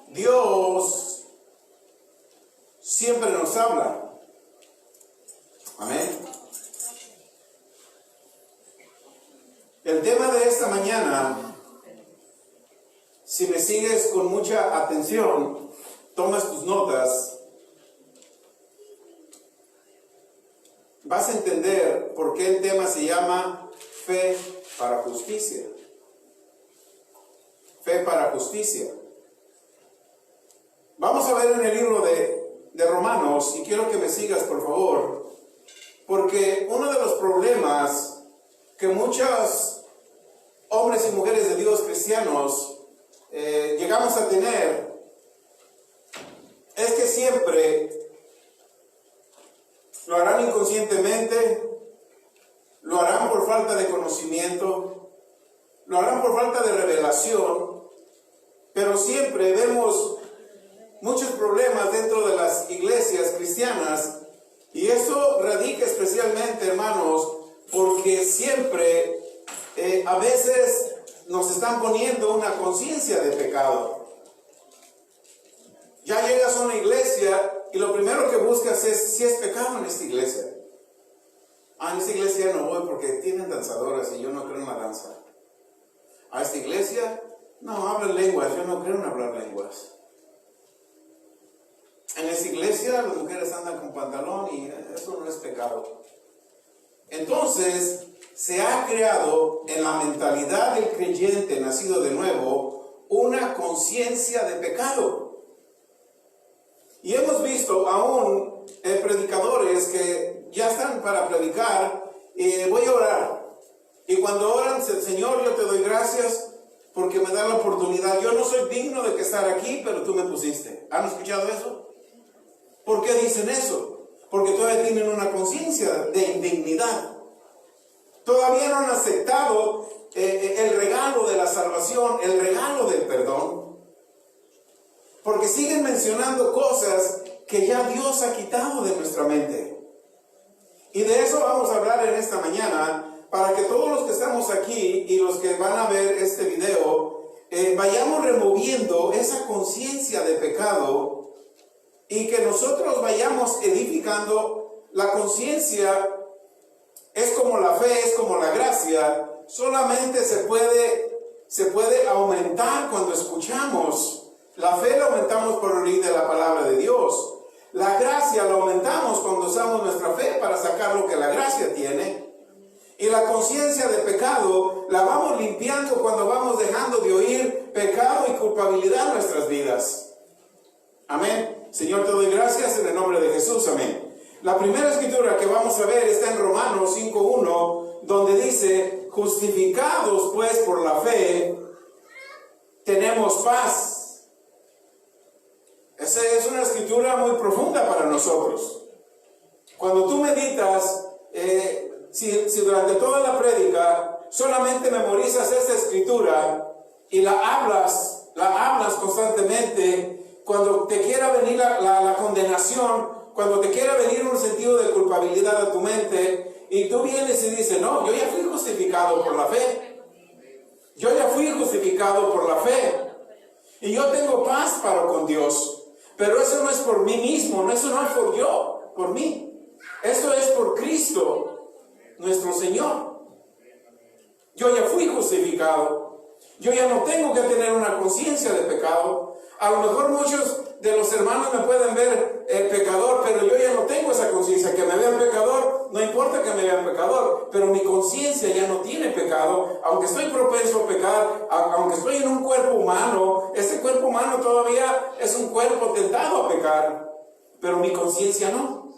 Dios siempre nos habla. Amén. El tema de esta mañana, si me sigues con mucha atención, tomas tus notas, vas a entender por qué el tema se llama fe para justicia. Fe para justicia. Vamos a ver en el libro de Romanos, y quiero que me sigas por favor, porque uno de los problemas que muchos hombres y mujeres de Dios cristianos llegamos a tener es que siempre lo harán inconscientemente, lo harán por falta de conocimiento, lo harán por falta de revelación, pero siempre vemos muchos problemas dentro de las iglesias cristianas, y eso radica especialmente, hermanos, porque siempre a veces nos están poniendo una conciencia de pecado. Ya llegas a una iglesia y lo primero que buscas es si es pecado en esta iglesia. En esta iglesia no voy porque tienen danzadoras y yo no creo en la danza. A esta iglesia no hablan lenguas, yo no creo en hablar lenguas. En esta iglesia las mujeres andan con pantalón y eso no es pecado. Entonces se ha creado en la mentalidad del creyente nacido de nuevo una conciencia de pecado. Y hemos visto aún predicadores que ya están para predicar, voy a orar. Y cuando oran, Señor, yo te doy gracias porque me da la oportunidad. Yo no soy digno de que estar aquí, pero tú me pusiste. ¿Han escuchado eso? ¿Por qué dicen eso? Porque todavía tienen una conciencia de indignidad. Todavía no han aceptado el regalo de la salvación, el regalo del perdón. Porque siguen mencionando cosas que ya Dios ha quitado de nuestra mente. Y de eso vamos a hablar en esta mañana, para que todos los que estamos aquí y los que van a ver este video, vayamos removiendo esa conciencia de pecado y que nosotros vayamos edificando la conciencia. Es como la fe, es como la gracia, solamente se puede aumentar cuando escuchamos. La fe la aumentamos por oír de la palabra de Dios. La gracia la aumentamos cuando usamos nuestra fe para sacar lo que la gracia tiene. Y la conciencia de pecado la vamos limpiando cuando vamos dejando de oír pecado y culpabilidad en nuestras vidas. Amén. Señor, te doy gracias en el nombre de Jesús. Amén. La primera escritura que vamos a ver está en Romanos 5:1, donde dice: justificados pues por la fe, tenemos paz. Esa es una escritura muy profunda para nosotros. Cuando tú meditas, si durante toda la prédica solamente memorizas esta escritura y la hablas constantemente, cuando te quiera venir la condenación, cuando te quiera venir un sentido de culpabilidad a tu mente, y tú vienes y dices: no, yo ya fui justificado por la fe. Yo ya fui justificado por la fe. Y yo tengo paz para con Dios. Pero eso no es por mí mismo, eso no es por mí. Esto es por Cristo, nuestro Señor. Yo ya fui justificado. Yo ya no tengo que tener una conciencia de pecado. A lo mejor muchos de los hermanos me pueden ver pecador, pero yo ya no tengo esa conciencia. Que me vean pecador, no importa que me vean pecador, pero mi conciencia ya no tiene pecado. Aunque estoy propenso a pecar, aunque estoy en un cuerpo humano, ese cuerpo humano todavía es un cuerpo tentado a pecar, pero mi conciencia no.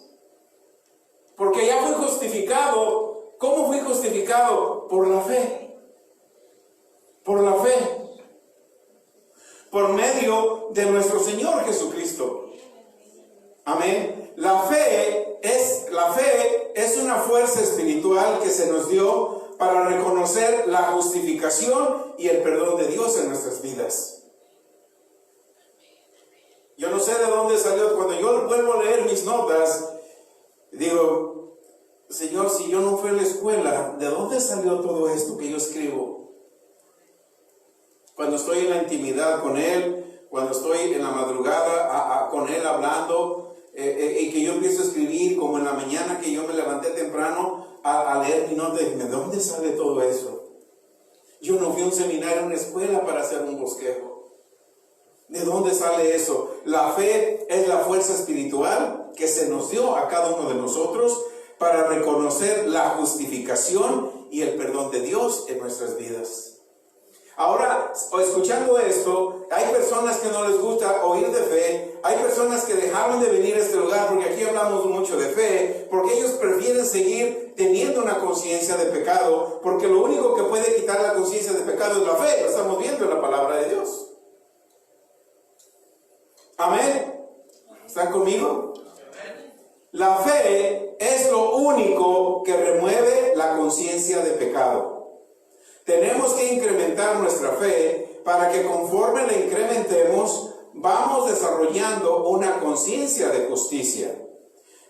Porque ya fui justificado. ¿Cómo fui justificado? Por la fe. Por la fe. Por medio de nuestro Señor Jesucristo. Amén. La fe es una fuerza espiritual que se nos dio para reconocer la justificación y el perdón de Dios en nuestras vidas. Yo no sé de dónde salió. Cuando yo vuelvo a leer mis notas, digo: Señor, si yo no fui a la escuela, ¿de dónde salió todo esto que yo escribo? Cuando estoy en la intimidad con Él, cuando estoy en la madrugada con Él hablando, y que yo empiezo a escribir, como en la mañana que yo me levanté temprano a leer mi nota, ¿de dónde sale todo eso? Yo no fui a un seminario, a una escuela para hacer un bosquejo. ¿De dónde sale eso? La fe es la fuerza espiritual que se nos dio a cada uno de nosotros para reconocer la justificación y el perdón de Dios en nuestras vidas. Ahora, escuchando esto, hay personas que no les gusta oír de fe, hay personas que dejaron de venir a este lugar porque aquí hablamos mucho de fe, porque ellos prefieren seguir teniendo una conciencia de pecado, porque lo único que puede quitar la conciencia de pecado es la fe. Lo estamos viendo en la palabra de Dios. Amén. ¿Están conmigo? La fe es lo único que remueve la conciencia de pecado. Tenemos que incrementar nuestra fe para que conforme la incrementemos, vamos desarrollando una conciencia de justicia.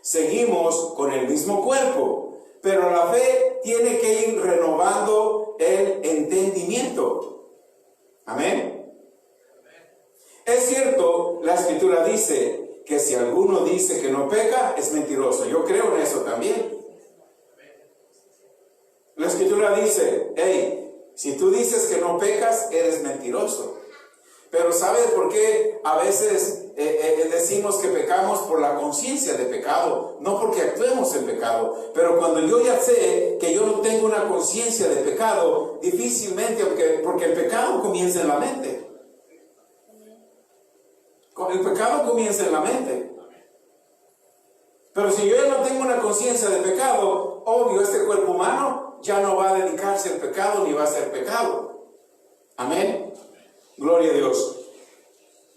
Seguimos con el mismo cuerpo, pero la fe tiene que ir renovando el entendimiento. Amén. Es cierto, la Escritura dice que si alguno dice que no peca, es mentiroso. Yo creo en eso también. La Escritura dice, hey, si tú dices que no pecas, eres mentiroso. Pero ¿sabes por qué a veces decimos que pecamos? Por la conciencia de pecado, no porque actuemos en pecado. Pero cuando yo ya sé que yo no tengo una conciencia de pecado, difícilmente, porque el pecado comienza en la mente. El pecado comienza en la mente. Pero si yo ya no tengo una conciencia de pecado, obvio, este cuerpo humano ya no va a dedicarse al pecado ni va a ser pecado. Amén. Gloria a Dios.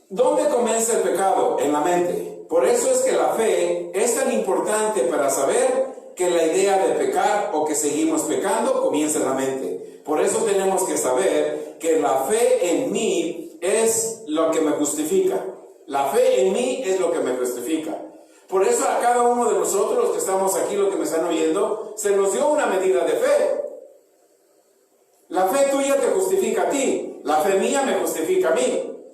¿Dónde comienza el pecado? En la mente. Por eso es que la fe es tan importante para saber que la idea de pecar o que seguimos pecando comienza en la mente. Por eso tenemos que saber que la fe en mí es lo que me justifica. La fe en mí es lo que me justifica. Por eso a cada uno de nosotros, los que estamos aquí, los que me están oyendo, se nos dio una medida de fe. La fe tuya te justifica a ti. La fe mía me justifica a mí.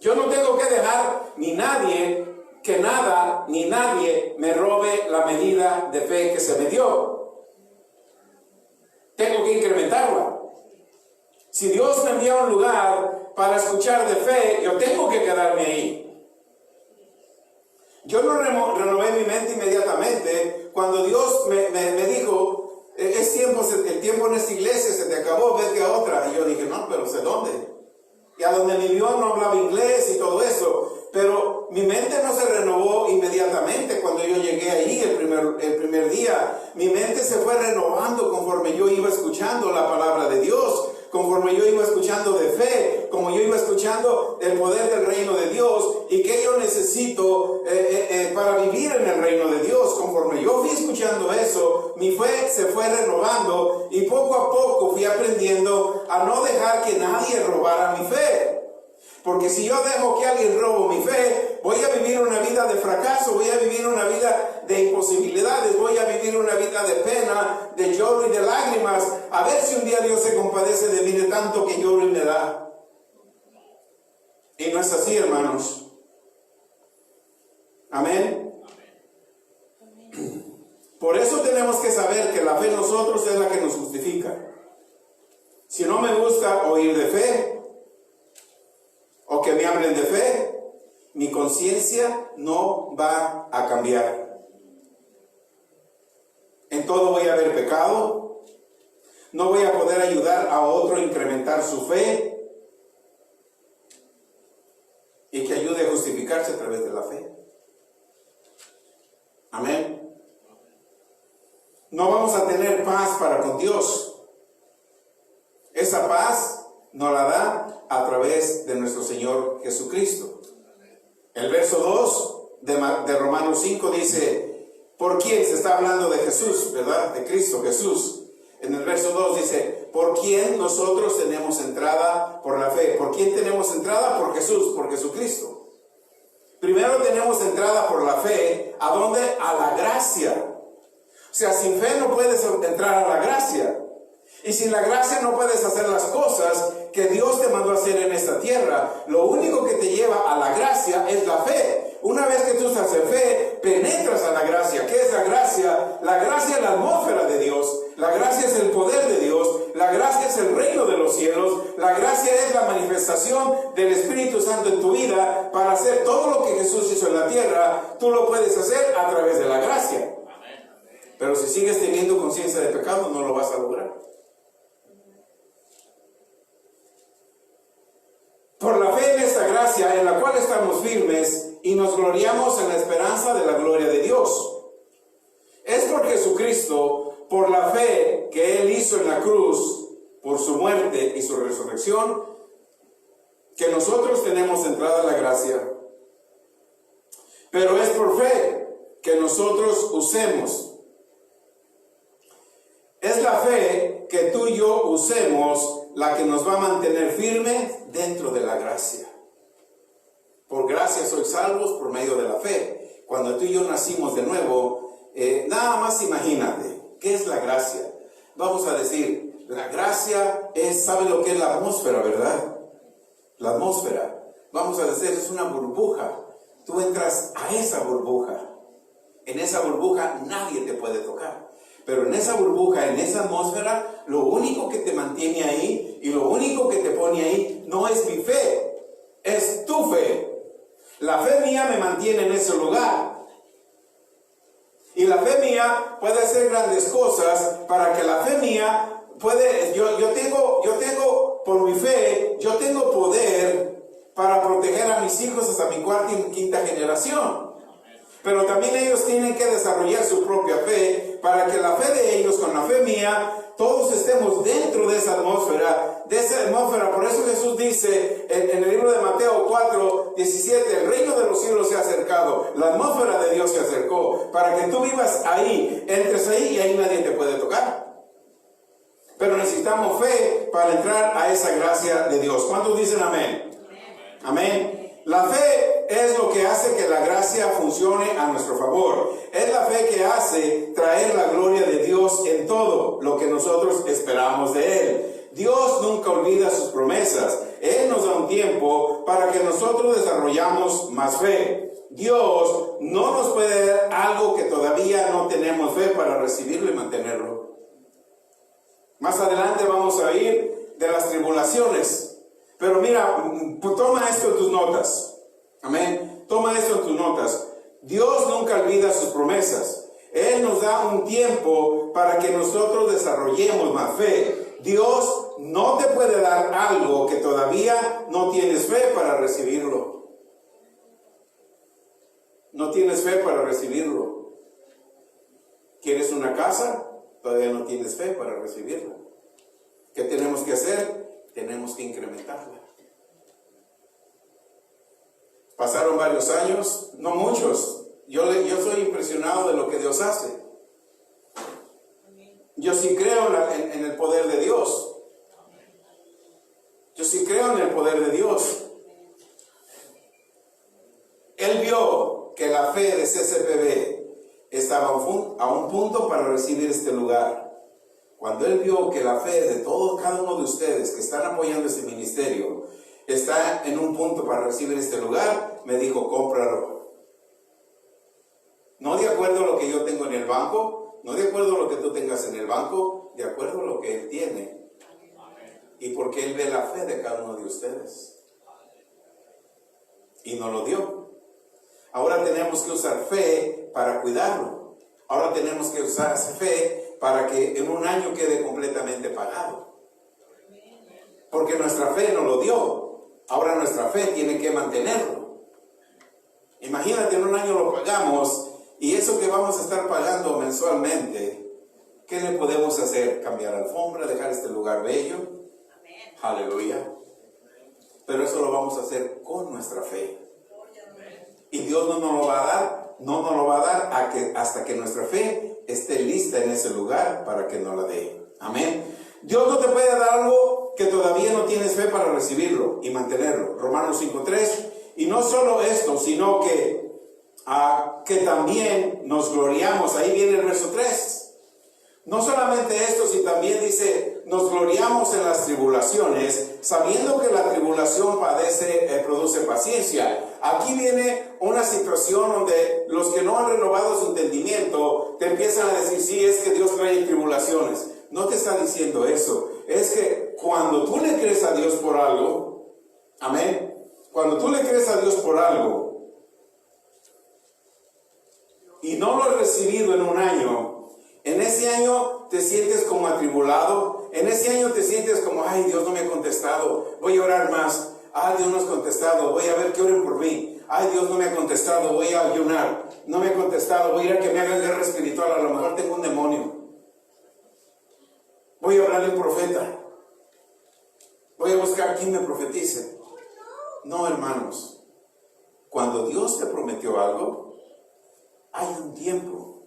Yo no tengo que dejar ni nadie, que nada, ni nadie me robe la medida de fe que se me dio. Tengo que incrementarla. Si Dios me envía a un lugar para escuchar de fe, yo tengo que quedarme ahí. Yo no renové mi mente inmediatamente. Cuando Dios me dijo, es tiempo, el tiempo en esta iglesia se te acabó, vete a otra. Y yo dije, no, pero sé dónde. Y a donde vivió no hablaba inglés y todo eso. Pero mi mente no se renovó inmediatamente cuando yo llegué ahí el primer día. Mi mente se fue renovando conforme yo iba escuchando la palabra de Dios, conforme yo iba escuchando de fe, como yo iba escuchando el poder del reino de Dios y que yo necesito para vivir en el reino de Dios. Conforme yo fui escuchando eso, mi fe se fue renovando y poco a poco fui aprendiendo a no dejar que nadie robara mi fe. Porque si yo dejo que alguien robe mi fe, voy a vivir una vida de fracaso, voy a vivir una vida de imposibilidades, voy a vivir una vida de pena, de lloro y de lágrimas. A ver si un día Dios se compadece de mí de tanto que lloro y me da. Y no es así, hermanos. Amén. Por eso tenemos que saber que la fe en nosotros es la que nos justifica. Si no me gusta oír de fe, o que me hablen de fe, mi conciencia no va a cambiar. En todo voy a ver pecado, no voy a poder ayudar a otro a incrementar su fe y que ayude a justificarse a través de la fe. Amén. No vamos a tener paz para con Dios. Esa paz nos la da a través de nuestro Señor Jesucristo. El verso 2 de Romanos 5 dice, ¿por quién? Se está hablando de Jesús, ¿verdad? De Cristo Jesús. En el verso 2 dice, ¿por quién nosotros tenemos entrada por la fe? ¿Por quién tenemos entrada? Por Jesús, por Jesucristo. Primero tenemos entrada por la fe. ¿A dónde? A la gracia. O sea, sin fe no puedes entrar a la gracia. Y sin la gracia no puedes hacer las cosas que Dios te mandó a hacer en esta tierra. Lo único que te lleva a la gracia es la fe. Una vez que tú estás en fe, penetras a la gracia. ¿Qué es la gracia? La gracia es la atmósfera de Dios. La gracia es el poder de Dios. La gracia es el reino de los cielos. La gracia es la manifestación del Espíritu Santo en tu vida para hacer todo lo que Jesús hizo en la tierra. Tú lo puedes hacer a través de la gracia. Pero si sigues teniendo conciencia de pecado, no lo vas a lograr. Por la fe en esta gracia en la cual estamos firmes y nos gloriamos en la esperanza de la gloria de Dios. Es por Jesucristo, por la fe que Él hizo en la cruz, por su muerte y su resurrección, que nosotros tenemos entrada a la gracia. Pero es por fe que nosotros usemos. Es la fe que tú y yo usemos la que nos va a mantener firmes dentro de la gracia. Por gracia sois salvos por medio de la fe. Cuando tú y yo nacimos de nuevo, nada más imagínate, ¿qué es la gracia? Vamos a decir, la gracia es, ¿sabe lo que es la atmósfera, verdad? La atmósfera, vamos a decir, es una burbuja. Tú entras a esa burbuja. En esa burbuja nadie te puede tocar. Pero en esa burbuja, en esa atmósfera, lo único que te mantiene ahí y lo único que te pone ahí no es mi fe, es tu fe. La fe mía me mantiene en ese lugar. Y la fe mía puede hacer grandes cosas para que la fe mía puede, yo tengo, por mi fe, yo tengo poder para proteger a mis hijos hasta mi cuarta y quinta generación. Pero también ellos tienen que desarrollar su propia fe para que la fe de ellos con la fe mía, todos estemos dentro de esa atmósfera. Por eso Jesús dice en el libro de Mateo 4, 17, el reino de los cielos se ha acercado, la atmósfera de Dios se acercó, para que tú vivas ahí, entres ahí y ahí nadie te puede tocar. Pero necesitamos fe para entrar a esa gracia de Dios. ¿Cuántos dicen amén? Amén. La fe es lo que hace que la gracia funcione a nuestro favor. Es la fe que hace traer la gloria de Dios en todo lo que nosotros esperamos de Él. Dios nunca olvida sus promesas. Él nos da un tiempo para que nosotros desarrollamos más fe. Dios no nos puede dar algo que todavía no tenemos fe para recibirlo y mantenerlo. Más adelante vamos a ir de las tribulaciones. Pero mira, toma esto en tus notas. Amén. Toma esto en tus notas. Dios nunca olvida sus promesas. Él nos da un tiempo para que nosotros desarrollemos más fe. Dios no te puede dar algo que todavía no tienes fe para recibirlo. No tienes fe para recibirlo. ¿Quieres una casa? Todavía no tienes fe para recibirla. ¿Qué tenemos que hacer? Tenemos que incrementarla. Pasaron varios años, no muchos. Yo soy impresionado de lo que Dios hace. Yo sí creo en el poder de Dios. Yo sí creo en el poder de Dios. Él vio que la fe de CCPB estaba a un punto para recibir este lugar. Cuando Él vio que la fe de todos, cada uno de ustedes que están apoyando este ministerio está en un punto para recibir este lugar, me dijo, cómpralo. No de acuerdo a lo que yo tengo en el banco, no de acuerdo a lo que tú tengas en el banco, de acuerdo a lo que Él tiene. Y porque Él ve la fe de cada uno de ustedes. Y nos lo dio. Ahora tenemos que usar fe para cuidarlo. Ahora tenemos que usar esa fe para que en un año quede completamente pagado. Porque nuestra fe nos lo dio. Ahora nuestra fe tiene que mantenerlo. Imagínate, en un año lo pagamos y eso que vamos a estar pagando mensualmente, ¿qué le podemos hacer? ¿Cambiar alfombra? ¿Dejar este lugar bello? Amén. Aleluya. Pero eso lo vamos a hacer con nuestra fe. Y Dios no nos lo va a dar, no nos lo va a dar hasta que nuestra fe esté lista en ese lugar para que nos la dé. Amén. Dios no te puede dar algo que todavía no tienes fe para recibirlo y mantenerlo. Romanos 5:3. Y no solo esto, sino que también nos gloriamos. Ahí viene el verso 3. No solamente esto, sino también dice, nos gloriamos en las tribulaciones, sabiendo que la tribulación produce paciencia. Aquí viene una situación donde los que no han renovado su entendimiento te empiezan a decir, sí, es que Dios trae tribulaciones. No te está diciendo eso. Es que cuando tú le crees a Dios por algo, amén, cuando tú le crees a Dios por algo y no lo has recibido en un año, en ese año te sientes como atribulado, en ese año te sientes como, ay, Dios no me ha contestado, voy a orar más, ay, Dios no ha contestado, voy a ver que oren por mí, ay, Dios no me ha contestado, voy a ayunar, no me ha contestado, voy a ir a que me hagan guerra espiritual, a lo mejor tengo un demonio, voy a hablarle a un profeta, voy a buscar quien me profetice. No, hermanos, cuando Dios te prometió algo, hay un tiempo.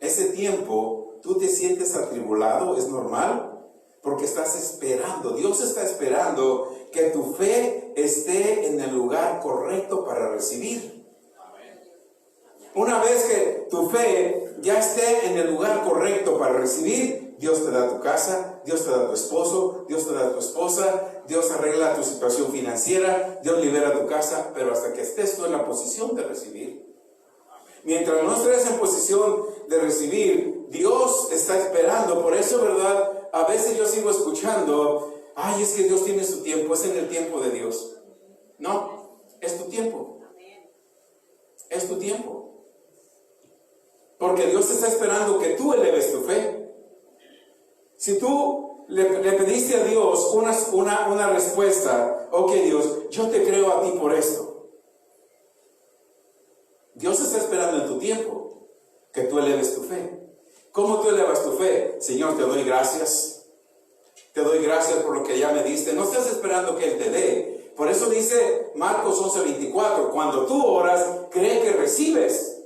Ese tiempo, tú te sientes atribulado, es normal, porque estás esperando. Dios está esperando que tu fe esté en el lugar correcto para recibir. Una vez que tu fe ya esté en el lugar correcto para recibir, Dios te da tu casa, Dios te da tu esposo, Dios te da tu esposa, Dios arregla tu situación financiera, Dios libera tu casa, pero hasta que estés tú en la posición de recibir. Mientras no estés en posición de recibir, Dios está esperando. Por eso, ¿verdad? A veces yo sigo escuchando, ay, es que Dios tiene su tiempo, es en el tiempo de Dios. No, es tu tiempo. Es tu tiempo. Porque Dios está esperando que tú eleves tu fe. Si tú le pediste a Dios una respuesta, ok, Dios, yo te creo a ti por esto. Dios está esperando en tu tiempo que tú eleves tu fe. ¿Cómo tú elevas tu fe? Señor, te doy gracias. Te doy gracias por lo que ya me diste. No estás esperando que Él te dé. Por eso dice Marcos 11:24, cuando tú oras, cree que recibes.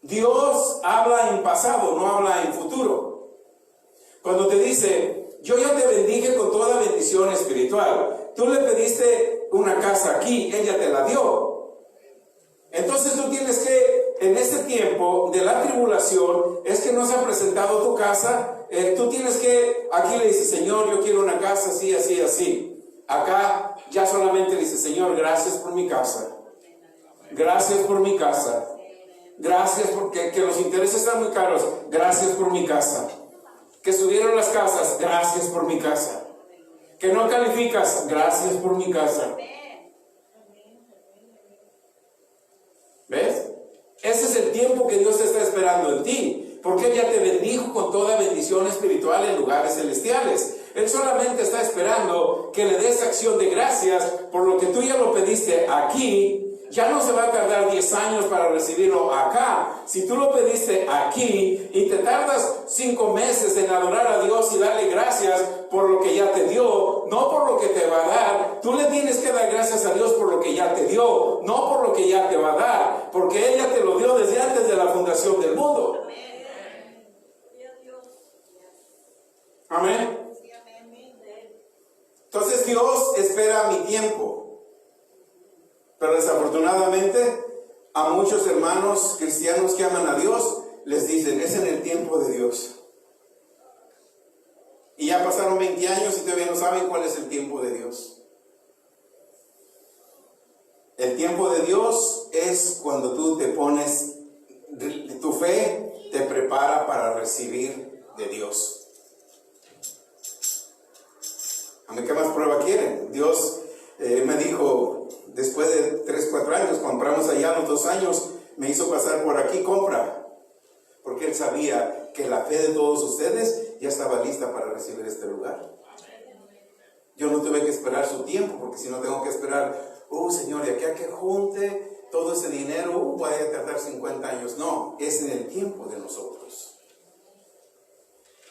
Dios habla en pasado, no habla en futuro. Cuando te dice, yo ya te bendije con toda bendición espiritual. Tú le pediste una casa aquí, ella te la dio. Entonces tú tienes que, en este tiempo de la tribulación, es que no se ha presentado tu casa, tú tienes que, aquí le dices, Señor, yo quiero una casa así, así, así. Acá ya solamente le dices, Señor, gracias por mi casa. Gracias por mi casa. Gracias porque que los intereses están muy caros. Gracias por mi casa. Que subieron las casas. Gracias por mi casa. Que no calificas. Gracias por mi casa. ¿Ves? Ese es el tiempo que Dios está esperando en ti, porque Él ya te bendijo con toda bendición espiritual en lugares celestiales. Él solamente está esperando que le des acción de gracias por lo que tú ya lo pediste aquí. Ya no se va a tardar 10 años para recibirlo acá. Si tú lo pediste aquí y te tardas 5 meses en adorar a Dios y darle gracias por lo que ya te dio, no por lo que te va a dar. Tú le tienes que dar gracias a Dios por lo que ya te dio, no por lo que ya te va a dar, porque Él ya te lo dio desde antes de la fundación del mundo. Amén. Entonces Dios espera mi tiempo. Pero desafortunadamente a muchos hermanos cristianos que aman a Dios les dicen, es en el tiempo de Dios. Y ya pasaron 20 años y todavía no saben cuál es el tiempo de Dios. El tiempo de Dios es cuando tú te pones, tu fe te prepara para recibir de Dios. ¿A mí qué más prueba quieren? Dios me dijo, después de 3, 4 años, compramos allá los 2 años, me hizo pasar por aquí, compra. Porque Él sabía que la fe de todos ustedes ya estaba lista para recibir este lugar. Yo no tuve que esperar su tiempo, porque si no tengo que esperar, Señor, de aquí a que junte todo ese dinero, voy a tardar 50 años. No, es en el tiempo de nosotros.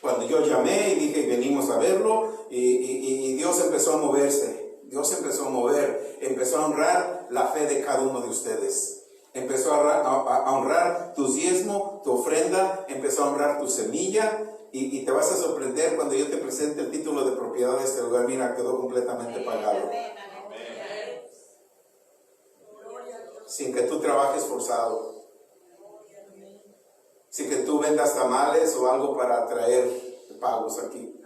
Cuando yo llamé y dije, venimos a verlo, y Dios empezó a moverse. Dios empezó a mover, empezó a honrar la fe de cada uno de ustedes. Empezó a honrar tu diezmo, tu ofrenda, empezó a honrar tu semilla. Y te vas a sorprender cuando yo te presente el título de propiedad de este lugar. Mira, quedó completamente pagado. Sin que tú trabajes forzado. Así que tú vendas tamales o algo para traer pagos aquí,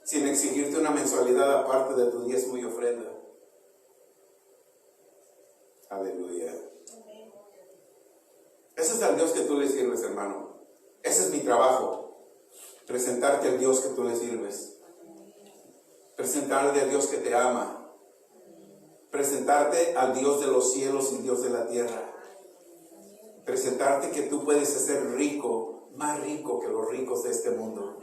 sin exigirte una mensualidad aparte de tu diezmo y ofrenda. Aleluya. Ese es el Dios que tú le sirves, hermano. Ese es mi trabajo. Presentarte al Dios que tú le sirves. Presentarte al Dios que te ama. Presentarte al Dios de los cielos y Dios de la tierra. Presentarte que tú puedes ser rico, más rico que los ricos de este mundo.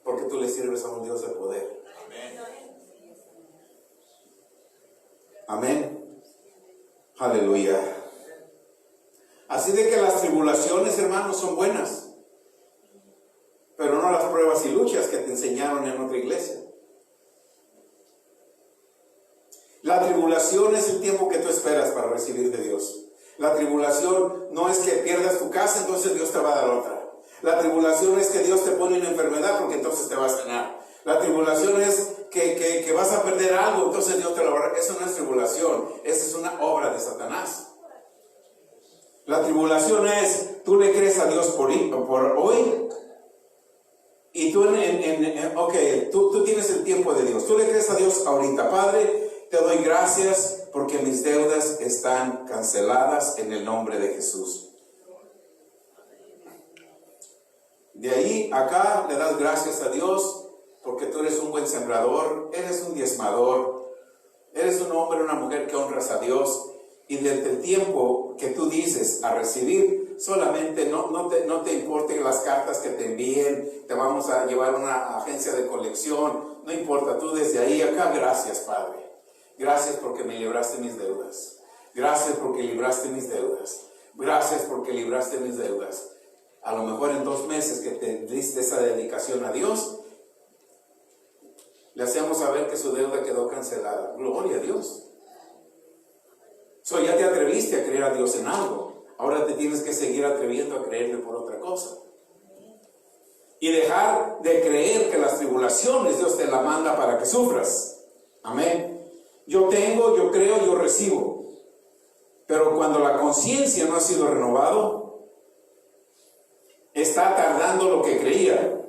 Porque tú le sirves a un Dios de poder. Amén. Aleluya. Así de que las tribulaciones, hermanos, son buenas, pero no las pruebas y luchas que te enseñaron en otra iglesia. La tribulación es el tiempo que tú esperas para recibir de Dios. La tribulación no es que pierdas tu casa, entonces Dios te va a dar otra. La tribulación es que Dios te pone una enfermedad, porque entonces te va a sanar. La tribulación es que vas a perder algo, entonces Dios te lo va a dar. Eso no es tribulación, esa es una obra de Satanás. La tribulación es, tú le crees a Dios por hoy, y tú, tú tienes el tiempo de Dios. Tú le crees a Dios ahorita. Padre, te doy gracias porque mis deudas están canceladas en el nombre de Jesús. De ahí acá le das gracias a Dios porque tú eres un buen sembrador, eres un diezmador, eres un hombre, una mujer que honras a Dios. Y desde el tiempo que tú dices a recibir, solamente no te importen las cartas que te envíen, te vamos a llevar a una agencia de colección, no importa, tú desde ahí acá, gracias Padre. Gracias porque me libraste mis deudas. Gracias porque libraste mis deudas. Gracias porque libraste mis deudas. A lo mejor en 2 meses que te diste esa dedicación a Dios, le hacemos saber que su deuda quedó cancelada. Gloria a Dios. Ya te atreviste a creer a Dios en algo. Ahora te tienes que seguir atreviendo a creerle por otra cosa. Y dejar de creer que las tribulaciones Dios te la manda para que sufras. Amén. Yo tengo, yo creo, yo recibo. Pero cuando la conciencia no ha sido renovado, está tardando lo que creía.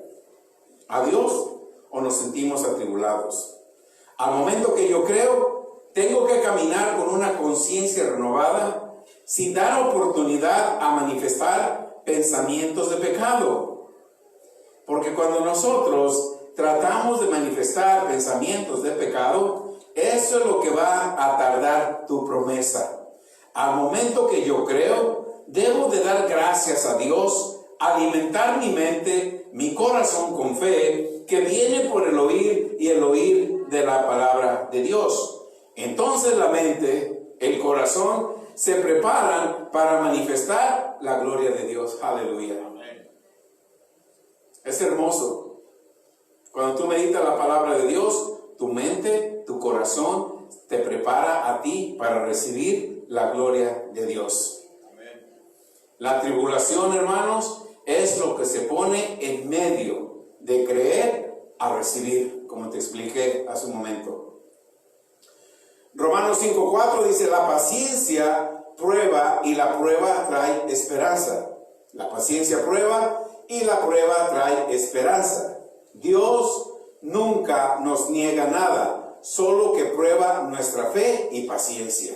¿A Dios o nos sentimos atribulados? Al momento que yo creo, tengo que caminar con una conciencia renovada, sin dar oportunidad a manifestar pensamientos de pecado. Porque cuando nosotros tratamos de manifestar pensamientos de pecado, eso es lo que va a tardar tu promesa. Al momento que yo creo, debo de dar gracias a Dios, alimentar mi mente, mi corazón con fe, que viene por el oír y el oír de la palabra de Dios. Entonces la mente, el corazón, se preparan para manifestar la gloria de Dios. Aleluya. Es hermoso. Cuando tú meditas la palabra de Dios, tu mente, tu corazón, te prepara a ti para recibir la gloria de Dios. La tribulación, hermanos, es lo que se pone en medio de creer a recibir, como te expliqué hace un momento. Romanos 5:4 dice, la paciencia prueba y la prueba trae esperanza. La paciencia prueba y la prueba trae esperanza. Dios nunca nos niega nada, solo que prueba nuestra fe y paciencia.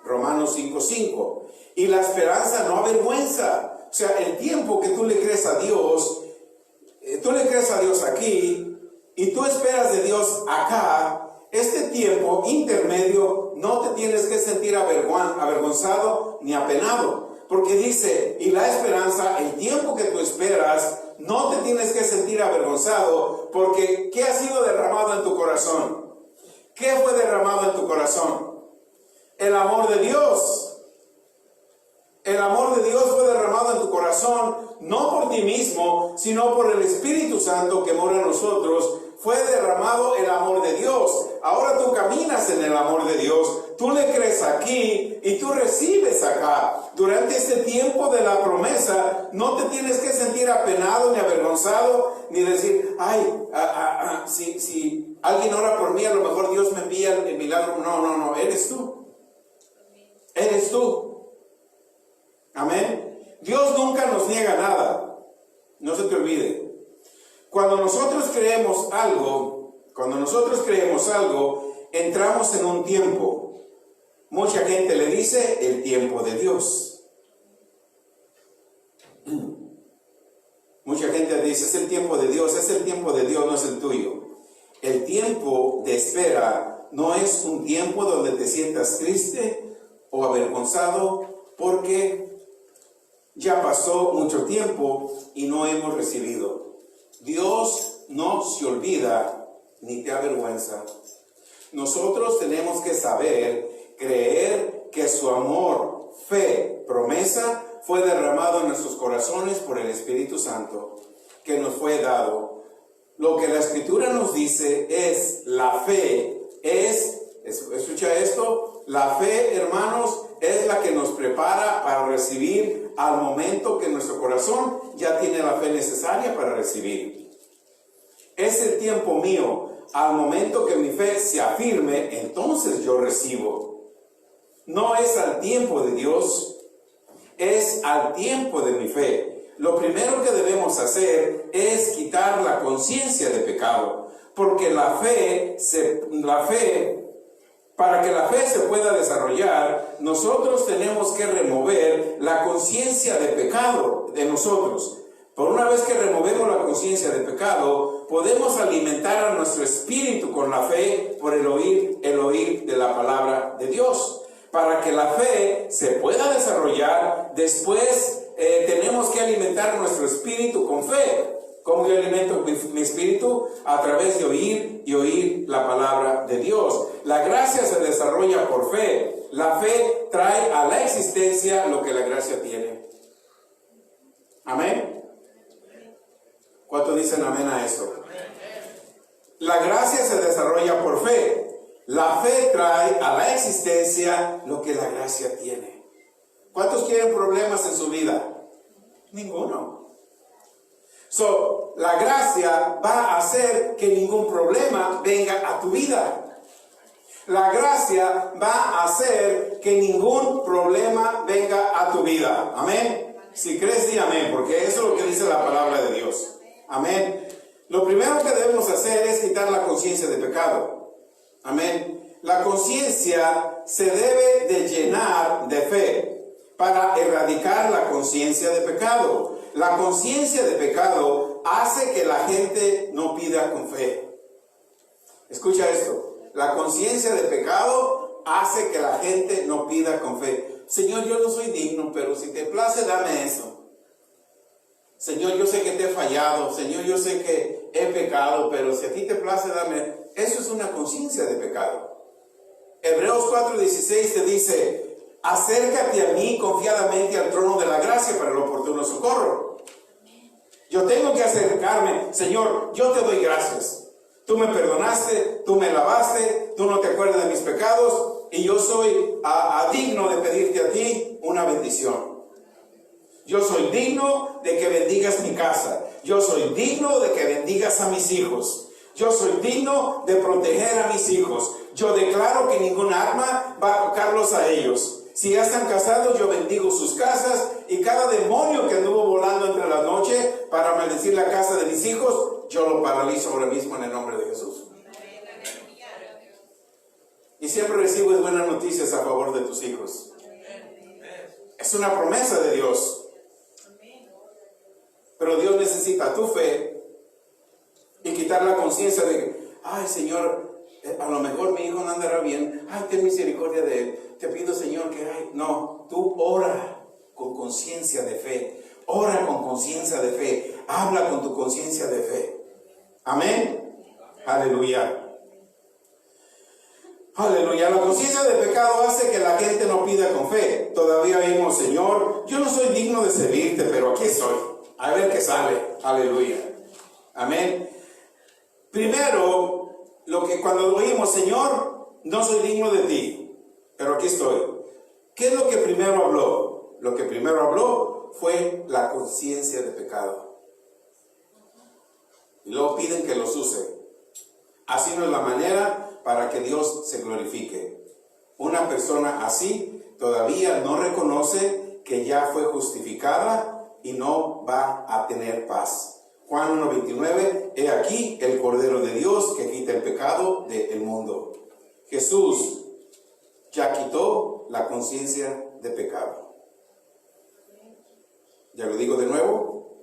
Romanos 5:5. Y la esperanza no avergüenza. O sea, el tiempo que tú le crees a Dios, tú le crees a Dios aquí y tú esperas de Dios acá. Este tiempo intermedio no te tienes que sentir avergonzado ni apenado, porque dice, y la esperanza, el tiempo que tú esperas, no te tienes que sentir avergonzado, porque ¿qué ha sido derramado en tu corazón? ¿Qué fue derramado en tu corazón? El amor de Dios. El amor de Dios fue derramado en tu corazón, no por ti mismo, sino por el Espíritu Santo que mora en nosotros. Fue derramado el amor de Dios. Ahora tú caminas en el amor de Dios. Tú le crees aquí y tú recibes acá. Durante este tiempo de la promesa, no te tienes que sentir apenado ni avergonzado, ni decir, ay, si alguien ora por mí, a lo mejor Dios me envía el milagro. No, eres tú. Eres tú. Amén. Dios nunca nos niega nada. No se te olvide. Cuando nosotros creemos algo, entramos en un tiempo. Mucha gente le dice el tiempo de Dios. Mucha gente dice, es el tiempo de Dios, no es el tuyo. El tiempo de espera no es un tiempo donde te sientas triste o avergonzado porque ya pasó mucho tiempo y no hemos recibido. Dios no se olvida ni te avergüenza. Nosotros tenemos que saber, creer que su amor, fe, promesa fue derramado en nuestros corazones por el Espíritu Santo que nos fue dado. Lo que la Escritura nos dice es, la fe escucha esto, la fe, hermanos, es la que nos prepara para recibir al momento que nuestro corazón ya tiene la fe necesaria para recibir. Es el tiempo mío, al momento que mi fe se afirme, entonces yo recibo. No es al tiempo de Dios, es al tiempo de mi fe. Lo primero que debemos hacer es quitar la conciencia de pecado, porque para que la fe se pueda desarrollar, nosotros tenemos que remover la conciencia de pecado de nosotros. Por una vez que removemos la conciencia de pecado, podemos alimentar a nuestro espíritu con la fe por el oír de la palabra de Dios. Para que la fe se pueda desarrollar, después tenemos que alimentar nuestro espíritu con fe. ¿Cómo yo alimento mi espíritu? A través de oír y oír la palabra de Dios. La gracia se desarrolla por fe. La fe trae a la existencia lo que la gracia tiene. ¿Amén? ¿Cuántos dicen amén a eso? La gracia se desarrolla por fe. La fe trae a la existencia lo que la gracia tiene. ¿Cuántos quieren problemas en su vida? Ninguno. La gracia va a hacer que ningún problema venga a tu vida. La gracia va a hacer que ningún problema venga a tu vida. Amén. Si crees, di amén, porque eso es lo que dice la palabra de Dios. Amén. Lo primero que debemos hacer es quitar la conciencia de pecado. Amén. La conciencia se debe de llenar de fe para erradicar la conciencia de pecado. La conciencia de pecado hace que la gente no pida con fe. Escucha esto. La conciencia de pecado hace que la gente no pida con fe. Señor, yo no soy digno, pero si te place, dame eso. Señor, yo sé que te he fallado. Señor, yo sé que he pecado, pero si a ti te place, dame. Eso es una conciencia de pecado. Hebreos 4:16 te dice, acércate a mí confiadamente al trono de la gracia para el oportuno socorro. Yo tengo que acercarme. Señor, yo te doy gracias. Tú me perdonaste, tú me lavaste, tú no te acuerdas de mis pecados y yo soy digno de pedirte a ti una bendición. Yo soy digno de que bendigas mi casa. Yo soy digno de que bendigas a mis hijos. Yo soy digno de proteger a mis hijos. Yo declaro que ningún arma va a tocarlos a ellos. Si ya están casados, yo bendigo sus casas y cada demonio que anduvo volando entre la noche para maldecir la casa de mis hijos, yo lo paralizo ahora mismo en el nombre de Jesús. Y siempre recibes buenas noticias a favor de tus hijos. Es una promesa de Dios. Pero Dios necesita tu fe y quitar la conciencia de que, ay Señor, a lo mejor mi hijo no andará bien. Ay, ten misericordia de él. Te pido, Señor, que no, tú ora con conciencia de fe. Ora con conciencia de fe. Habla con tu conciencia de fe. Amén. Aleluya. Aleluya. La conciencia de pecado hace que la gente no pida con fe. Todavía vimos, Señor, yo no soy digno de servirte, pero aquí estoy. A ver qué sale. Aleluya. Amén. Primero, cuando oímos, Señor, no soy digno de ti, pero aquí estoy. ¿Qué es lo que primero habló? Lo que primero habló fue la conciencia de pecado. Y luego piden que los use. Así no es la manera para que Dios se glorifique. Una persona así todavía no reconoce que ya fue justificada y no va a tener paz. Juan 1:29, he aquí el Cordero de Dios que quita el pecado del mundo. Jesús ya quitó la conciencia de pecado. Ya lo digo de nuevo.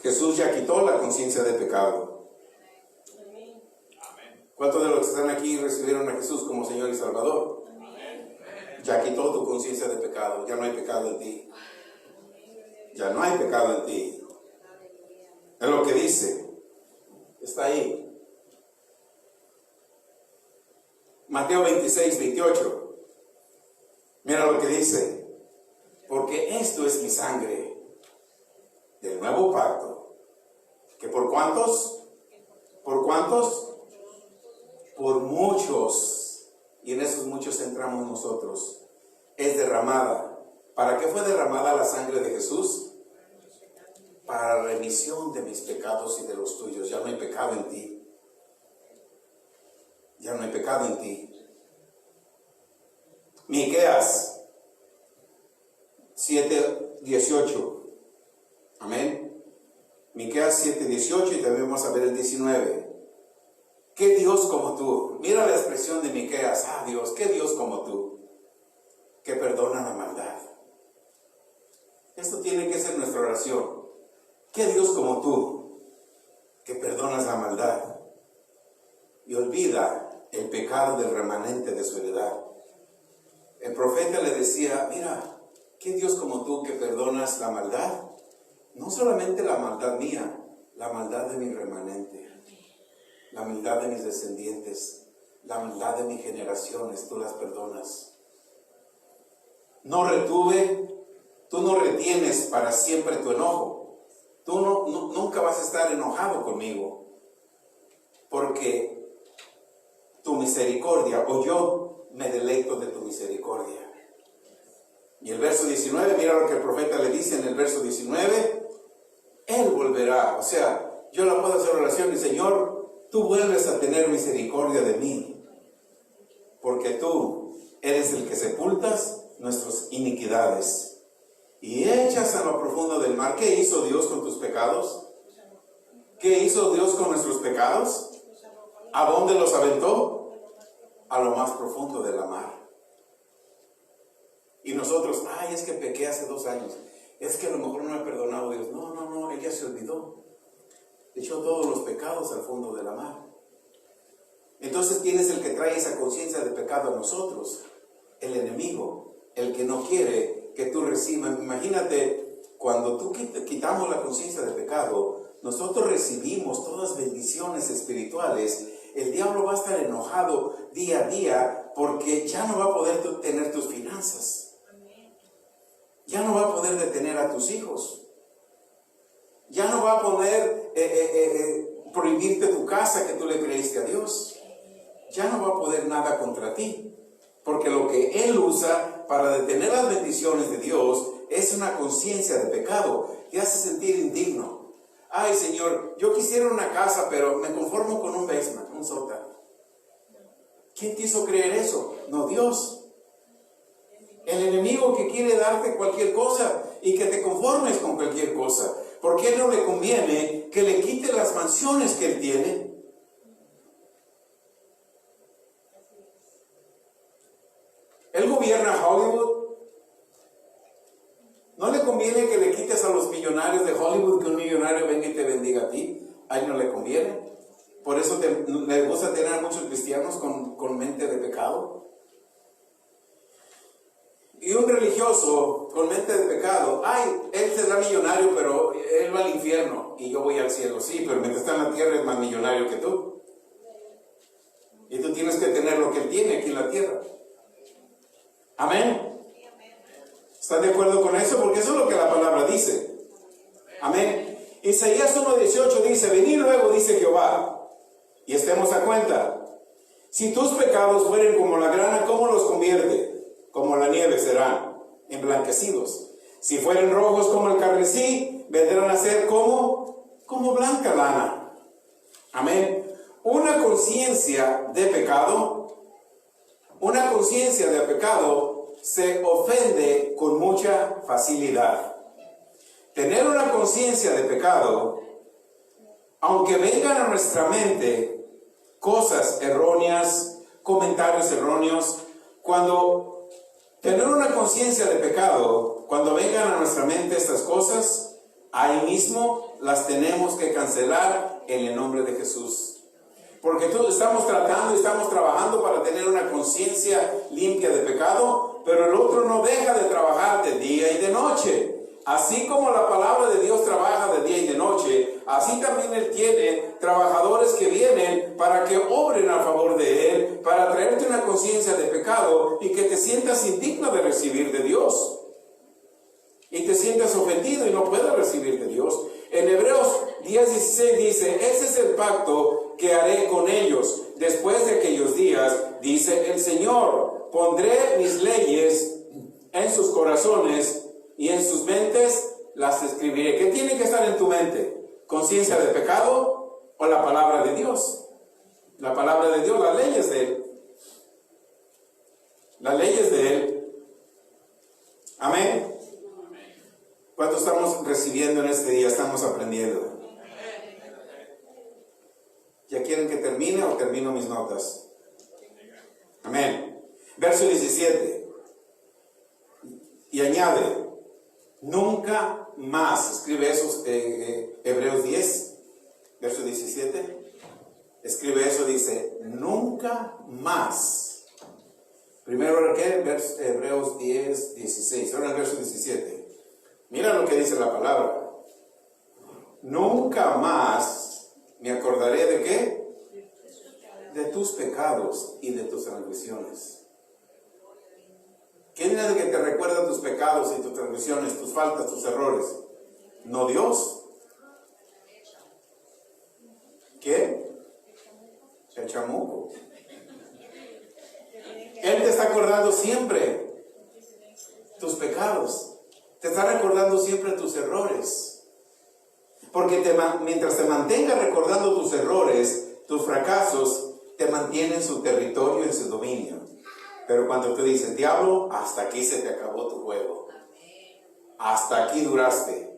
Jesús ya quitó la conciencia de pecado. ¿Cuántos de los que están aquí recibieron a Jesús como Señor y Salvador? Ya quitó tu conciencia de pecado. Ya no hay pecado en ti. Ya no hay pecado en ti. Es lo que dice. Está ahí. Mateo 26:28. Mira lo que dice. Porque esto es mi sangre del nuevo pacto. ¿Que por cuántos? ¿Por cuántos? Por muchos. Y en esos muchos entramos nosotros. Es derramada. ¿Para qué fue derramada la sangre de Jesús? Para remisión de mis pecados y de los tuyos. Ya no hay pecado en ti. Ya no hay pecado en ti. Miqueas 7:18. Amén. Miqueas 7:18 y también vamos a ver el 19. ¿Qué Dios como tú? Mira la expresión de Miqueas. Ah, Dios, ¿qué Dios como tú? Que perdona la maldad. Esto tiene que ser nuestra oración. ¿Qué Dios como tú? Que perdonas la maldad y olvida el pecado del remanente de su heredad. El profeta le decía, mira, ¿qué Dios como tú que perdonas la maldad? No solamente la maldad mía, la maldad de mi remanente, la maldad de mis descendientes, la maldad de mis generaciones, tú las perdonas. No retuve, tú no retienes para siempre tu enojo. Tú nunca vas a estar enojado conmigo, porque tu misericordia, o yo me deleito de tu misericordia. Y el verso 19, mira lo que el profeta le dice en el verso 19, Él volverá. O sea, yo la puedo hacer oración y Señor, tú vuelves a tener misericordia de mí, porque tú eres el que sepultas nuestras iniquidades y echas a lo profundo del mar. ¿Qué hizo Dios con tus pecados? ¿Qué hizo Dios con nuestros pecados? ¿A dónde los aventó? A lo más profundo de la mar. Y nosotros, ay, es que pequé hace 2 años. Es que a lo mejor no me ha perdonado Dios. No, Él ya se olvidó. Echó todos los pecados al fondo de la mar. Entonces tienes el que trae esa conciencia de pecado a nosotros. El enemigo, el que no quiere que tú recibas. Imagínate, cuando tú quitamos la conciencia de pecado, nosotros recibimos todas bendiciones espirituales. El diablo va a estar enojado día a día porque ya no va a poder tener tus finanzas. Ya no va a poder detener a tus hijos. Ya no va a poder prohibirte tu casa que tú le creíste a Dios. Ya no va a poder nada contra ti. Porque lo que Él usa para detener las bendiciones de Dios es una conciencia de pecado. Te hace sentir indigno. Ay, Señor, yo quisiera una casa, pero me conformo con un basement, un sótano. ¿Quién te hizo creer eso? No, Dios. El enemigo que quiere darte cualquier cosa y que te conformes con cualquier cosa. ¿Por qué no le conviene que le quite las mansiones que él tiene? Él gobierna Hollywood. ¿No le conviene que le quites a los millonarios de Hollywood, que un millonario venga y te bendiga a ti? A él no le conviene. Por eso le gusta tener a muchos cristianos con mente de pecado. Y un religioso con mente de pecado, ay, él será millonario, pero él va al infierno y yo voy al cielo. Sí, pero mientras está en la tierra es más millonario que tú. Y tú tienes que tener lo que él tiene aquí en la tierra. Amén. ¿Están de acuerdo con eso? Porque eso es lo que la palabra dice. Amén. Isaías 1:18 dice, venid luego, dice Jehová, y estemos a cuenta. Si tus pecados fueren como la grana, ¿cómo los convierte? Como la nieve serán emblanquecidos. Si fueren rojos como el carmesí, vendrán a ser como blanca lana. Amén. Una conciencia de pecado se ofende con mucha facilidad. Tener una conciencia de pecado, aunque vengan a nuestra mente cosas erróneas, comentarios erróneos, cuando tener una conciencia de pecado, cuando vengan a nuestra mente estas cosas, ahí mismo las tenemos que cancelar en el nombre de Jesús. Porque estamos tratando y estamos trabajando para tener una conciencia limpia de pecado, pero el otro no deja de trabajar de día y de noche. Así como la palabra de Dios trabaja de día y de noche, así también Él tiene trabajadores que vienen para que obren a favor de Él, para traerte una conciencia de pecado y que te sientas indigno de recibir de Dios. Y te sientas ofendido y no puedas recibir de Dios. En Hebreos 10:16 dice, ese es el pacto que haré con ellos después de aquellos días, dice el Señor. Pondré mis leyes en sus corazones y en sus mentes las escribiré. ¿Qué tiene que estar en tu mente? ¿Conciencia de pecado o la palabra de Dios? La palabra de Dios, las leyes de Él. Las leyes de Él. Amén. ¿Cuánto estamos recibiendo en este día? Estamos aprendiendo. ¿Ya quieren que termine o termino mis notas? Amén. Verso 17. Y añade, nunca más. Escribe eso, Hebreos 10, verso 17. Escribe eso, dice, nunca más. Primero, ¿qué? Hebreos 10, 16. Ahora el verso 17. Mira lo que dice la palabra. Nunca más me acordaré de qué? De tus pecados y de tus transgresiones. ¿Quién es el que te recuerda tus pecados y tus transgresiones, tus faltas, tus errores? ¿No Dios? ¿Qué? El chamuco. Él te está acordando siempre tus pecados. Te está recordando siempre tus errores. Porque mientras te mantenga recordando tus errores, tus fracasos, te mantiene en su territorio, en su dominio. Pero cuando tú dices, diablo, hasta aquí se te acabó tu juego. Hasta aquí duraste.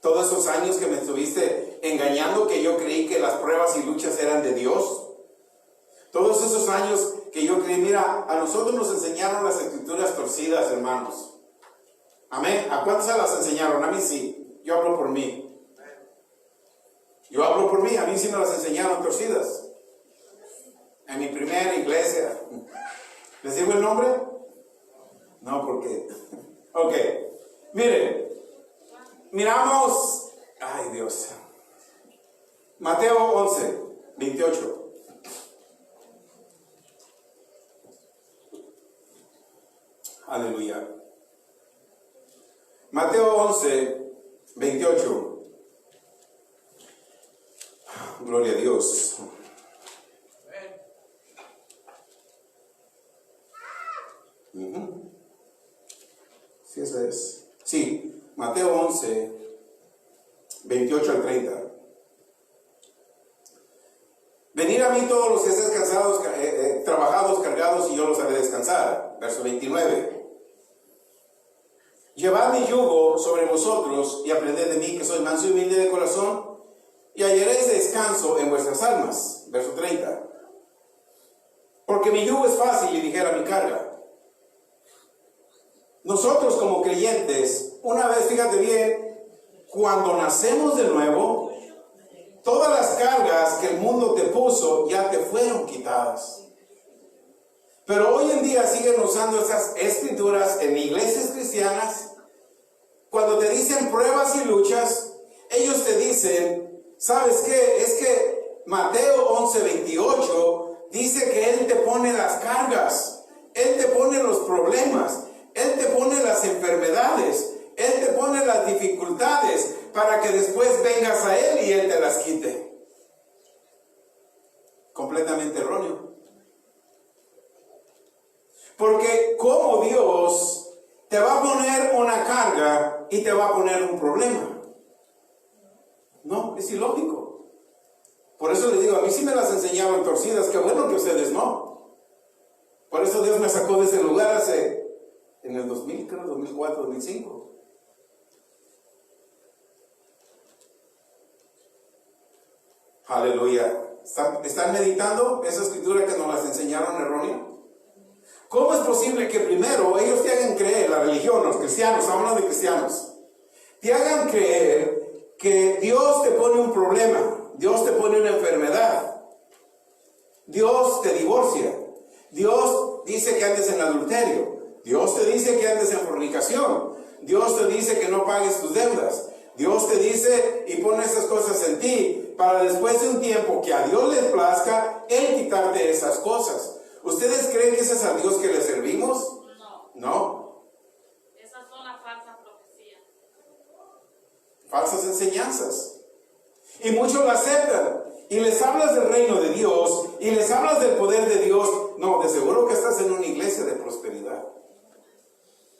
Todos esos años que me estuviste engañando, que yo creí que las pruebas y luchas eran de Dios. Todos esos años que yo creí, mira, a nosotros nos enseñaron las escrituras torcidas, hermanos. Amén. ¿A cuántos se las enseñaron? A mí sí. Yo hablo por mí. Yo hablo por mí. A mí sí me las enseñaron torcidas. En mi primera iglesia. ¿Les digo el nombre? No, porque... Ok. Miren. Miramos... Ay, Dios. Mateo 11, 28. Aleluya. Mateo 11, 28. Gloria a Dios. Sí, esa es. Sí, Mateo 11, 28 al 30. Venid a mí todos los que estéis cansados, trabajados, cargados, y yo los haré descansar. Verso 29. Llevad mi yugo sobre vosotros y aprended de mí, que soy manso y humilde de corazón, y hallaréis descanso en vuestras almas. Verso 30. Porque mi yugo es fácil y ligera mi carga. Nosotros como creyentes, una vez, fíjate bien, cuando nacemos de nuevo, todas las cargas que el mundo te puso ya te fueron quitadas. Pero hoy en día siguen usando esas escrituras en iglesias cristianas. Cuando te dicen pruebas y luchas, ellos te dicen, ¿sabes qué? Es que Mateo 11, 28 dice que Él te pone las cargas, Él te pone los problemas, Él te pone las enfermedades, Él te pone las dificultades para que después vengas a Él y Él te las quite. Completamente erróneo. Porque como Dios te va a poner una carga y te va a poner un problema. No, es ilógico. Por eso les digo, a mí sí me las enseñaron torcidas, qué bueno que ustedes no. Por eso Dios me sacó de ese lugar hace en el 2000, creo, 2004, 2005. Aleluya. ¿Están meditando esa escritura que nos las enseñaron errónea? ¿Cómo es posible que primero ellos te hagan creer, la religión, los cristianos, hablando de cristianos, te hagan creer que Dios te pone un problema, Dios te pone una enfermedad, Dios te divorcia, Dios dice que andes en adulterio, Dios te dice que andes en fornicación, Dios te dice que no pagues tus deudas, Dios te dice y pone esas cosas en ti para después de un tiempo que a Dios le plazca, Él quitarte esas cosas? ¿Ustedes creen que ese es a Dios que le servimos? No. No. Esas son las falsas profecías. Falsas enseñanzas. Y muchos la aceptan. Y les hablas del reino de Dios. Y les hablas del poder de Dios. No, de seguro que estás en una iglesia de prosperidad.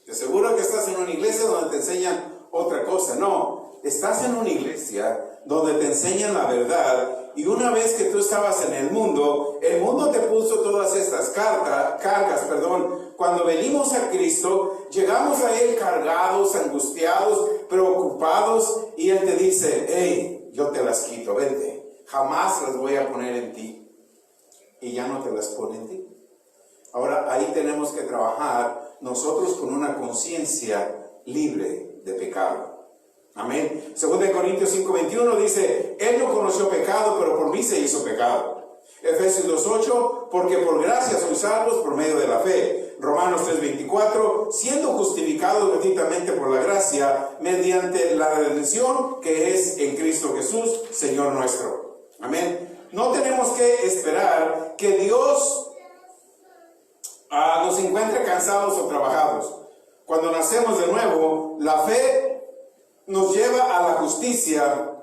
De seguro que estás en una iglesia donde te enseñan otra cosa. No, estás en una iglesia donde te enseñan la verdad. Y una vez que tú estabas en el mundo te puso todas estas cargas. Cuando venimos a Cristo, llegamos a Él cargados, angustiados, preocupados, y Él te dice: hey, yo te las quito, vente, jamás las voy a poner en ti. Y ya no te las pone en ti. Ahora ahí tenemos que trabajar nosotros con una conciencia libre de pecado. Amén. 2 Corintios 5:21 dice: Él no conoció pecado, pero por mí se hizo pecado. Efesios 2:8, porque por gracia sois salvos por medio de la fe. Romanos 3:24, siendo justificados gratuitamente por la gracia, mediante la redención que es en Cristo Jesús, Señor nuestro. Amén. No tenemos que esperar que Dios nos encuentre cansados o trabajados. Cuando nacemos de nuevo, la fe nos lleva a la justicia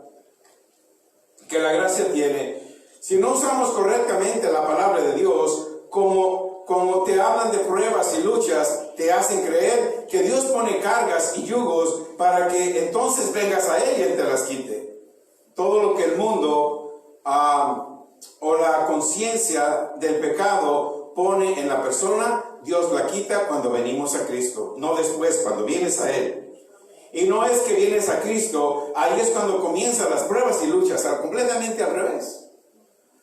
que la gracia tiene. Si no usamos correctamente la palabra de Dios, como te hablan de pruebas y luchas, te hacen creer que Dios pone cargas y yugos para que entonces vengas a Él y Él te las quite. Todo lo que el mundo o la conciencia del pecado pone en la persona, Dios la quita cuando venimos a Cristo, no después, cuando vienes a Él. Y no es que vienes a Cristo, ahí es cuando comienzan las pruebas y luchas, completamente al revés.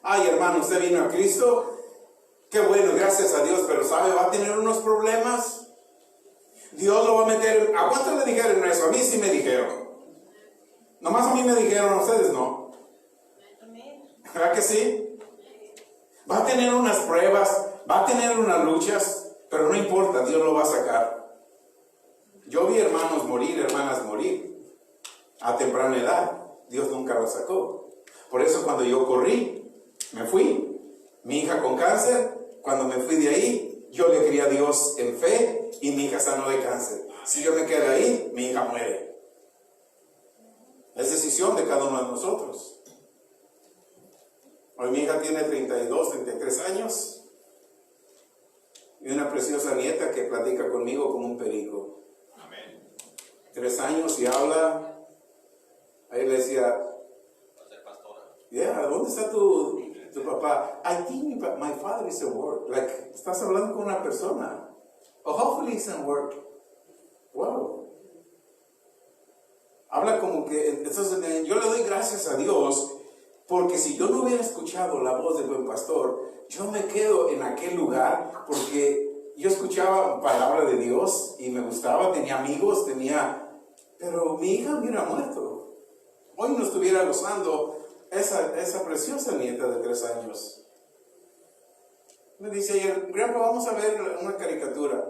Ay, hermano, usted vino a Cristo, qué bueno, gracias a Dios, pero ¿sabe? Va a tener unos problemas. Dios lo va a meter. ¿A cuántos le dijeron eso? A mí sí me dijeron. Nomás a mí me dijeron, a ustedes no. ¿Verdad que sí? Va a tener unas pruebas, va a tener unas luchas, pero no importa, Dios lo va a sacar. Yo vi hermanos morir, hermanas morir a temprana edad. Dios nunca lo sacó. Por eso cuando yo corrí, me fui. Mi hija con cáncer, cuando me fui de ahí, yo le creí a Dios en fe y mi hija sanó de cáncer. Si yo me quedo ahí, mi hija muere. Es decisión de cada uno de nosotros. Hoy mi hija tiene 32, 33 años y una preciosa nieta que platica conmigo como un perico. 3 años y habla. Ahí le decía: ¿dónde está tu papá? I think my father is at work. Like, estás hablando con una persona. Oh, hopefully he's at work. Wow. Habla como que. Entonces, yo le doy gracias a Dios, porque si yo no hubiera escuchado la voz del buen pastor, yo me quedo en aquel lugar, porque yo escuchaba palabra de Dios y me gustaba, tenía amigos, pero mi hija hubiera muerto. Hoy no estuviera gozando esa preciosa nieta de 3 años. Me dice ayer: Grandpa, vamos a ver una caricatura.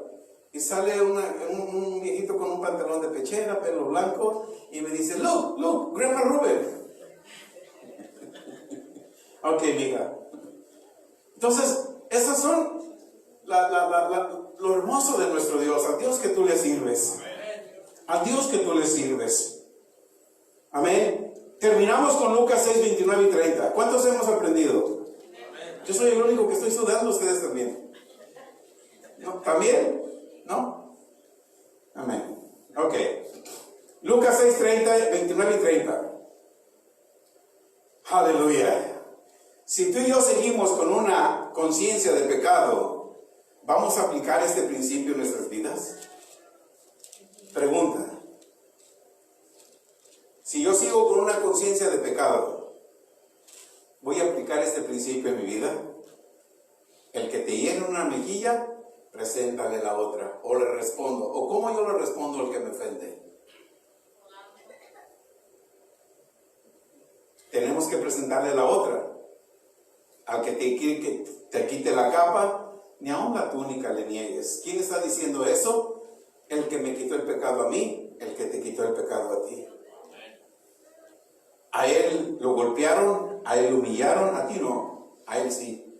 Y sale un viejito con un pantalón de pechera, pelo blanco, y me dice: Look, Grandpa Rubén. Ok, mija. Entonces, esas son lo hermoso de nuestro Dios, al Dios que tú le sirves. Al Dios que tú le sirves. Amén. Terminamos con Lucas 6, 29 y 30. ¿Cuántos hemos aprendido? Yo soy el único que estoy sudando, ustedes también. ¿No? ¿También? ¿No? Amén. Ok. Lucas 6, 30, 29 y 30. Aleluya. Si tú y yo seguimos con una conciencia de pecado, ¿vamos a aplicar este principio en nuestras vidas? Pregunta. Si yo sigo con una conciencia de pecado, ¿voy a aplicar este principio en mi vida? El que te llene una mejilla, preséntale la otra. O le respondo. ¿O cómo yo le respondo al que me ofende? Tenemos que presentarle la otra. Al que te quite la capa, ni aun la túnica le niegues. ¿Quién está diciendo eso? El que me quitó el pecado a mí, el que te quitó el pecado a ti. A él lo golpearon, a él lo humillaron, a ti no, a él sí.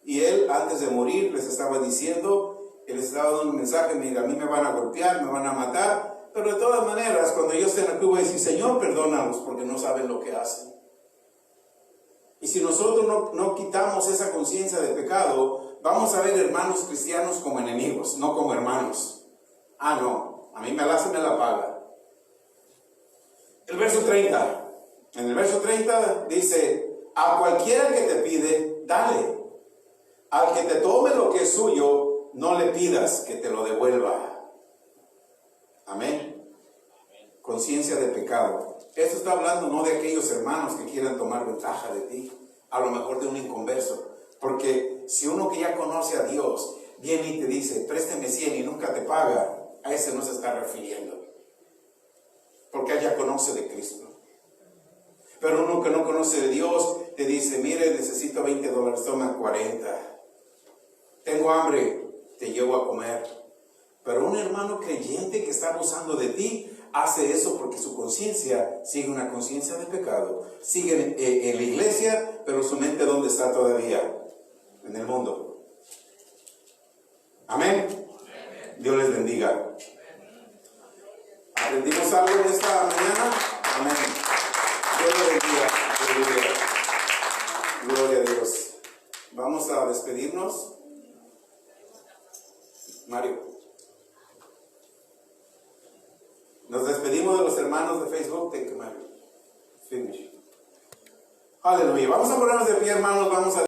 Y él antes de morir les estaba diciendo, él les estaba dando un mensaje, mira, a mí me van a golpear, me van a matar, pero de todas maneras, cuando yo esté aquí voy a decir, Señor, perdónalos porque no saben lo que hacen. Y si nosotros no quitamos esa conciencia de pecado, vamos a ver hermanos cristianos como enemigos, no como hermanos. Ah, no, a mí me la hace, me la paga. El verso 30. En el verso 30 dice, a cualquiera que te pide, dale. Al que te tome lo que es suyo, no le pidas que te lo devuelva. Amén. Conciencia de pecado. Esto está hablando no de aquellos hermanos que quieran tomar ventaja de ti, a lo mejor de un inconverso. Porque si uno que ya conoce a Dios viene y te dice, présteme 100 y nunca te paga, a ese no se está refiriendo. Porque él ya conoce de Cristo. Pero uno que no conoce de Dios te dice, mire, necesito $20, toma 40. Tengo hambre, te llevo a comer. Pero un hermano creyente que está abusando de ti, hace eso porque su conciencia sigue una conciencia de pecado. Sigue en la iglesia, pero su mente ¿dónde está todavía? En el mundo. Amén. Dios les bendiga. ¿Aprendimos algo en esta mañana? Amén. Dios les bendiga. Gloria a Dios. Vamos a despedirnos. Mario. Nos despedimos de los hermanos de Facebook. Thank you, Mario. Finish. Aleluya. Vamos a ponernos de pie, hermanos. Vamos a